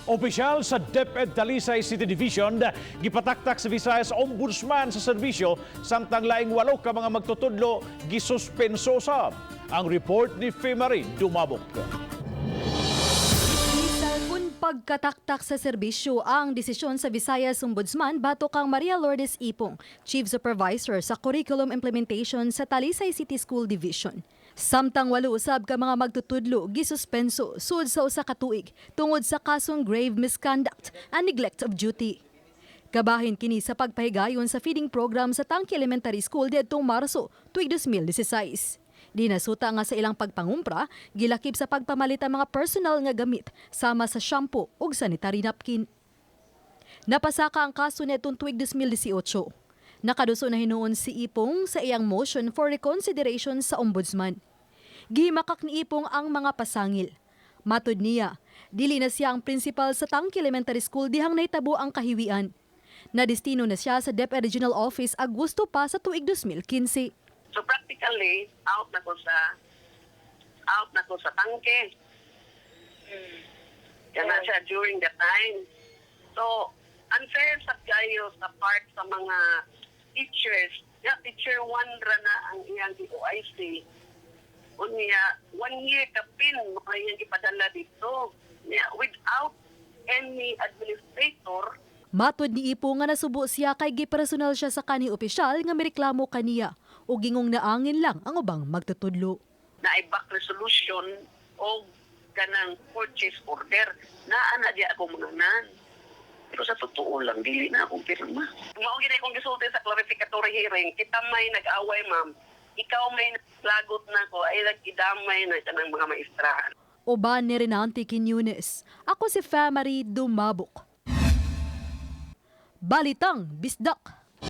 Opisyal sa DepEd Talisay City Division, gipataktak sa Visayas Ombudsman sa serbisyo, samtang laing 8 ka mga magtutudlo, gisuspenso usab. Ang report ni Femari Dumabok. Kung pagkatangtang sa serbisyo ang desisyon sa Visayas Ombudsman bato kang Maria Lourdes Ipong, Chief Supervisor sa Curriculum Implementation sa Talisay City School Division. Samtang 8 usab ka mga magtutudlo gisuspenso sud sa usa ka tuig tungod sa kasong grave misconduct and neglect of duty. Kabahin kini sa pagpahigayon sa feeding program sa Tangke Elementary School diadtong Marso tuig 2016. Dinasuta nga sa ilang pagpangumpra, gilakip sa pagpamalit ang mga personal nga gamit sama sa shampoo ug sanitary napkin. Napasaka ang kaso nitong tuig 2018. Nakaduso na hinuon si Ipong sa iyang motion for reconsideration sa ombudsman. Gihimakak ni Ipong ang mga pasangil. Matud niya, dili na siya ang principal sa Tangke Elementary School dihang naitabo ang kahiwian. Nadestino na siya sa DepEd Regional Office Agosto pa sa tuig 2015. So practically, out na ko sa tangke. Kana siya during the time. So, unfair sa kayo sa part sa mga teachers. Ya, teacher 1 ra na ang iyang DOIC. Unya, 1 year kapin mo iyang ipadala dito. Without any administrator. Matod ni Ipo nga nasubo siya kay gipersonal siya sa kani opisyal nga mireklamo kaniya o gingong naangin lang ang ubang magtutudlo. Na-back resolution o ganang purchase order na diya ako mga nan. Pero sa totoo lang, dili na akong pirma. Maugin na akong gisulti sa clarificatory hearing. Kita may nag-away, ma'am. Ikaw may lagot na ko, ay nag-idamay na ito ng mga maestrahan. Oban ni Renante Quiñones. Ako si Femari Dumabok. Balitang Bisdak.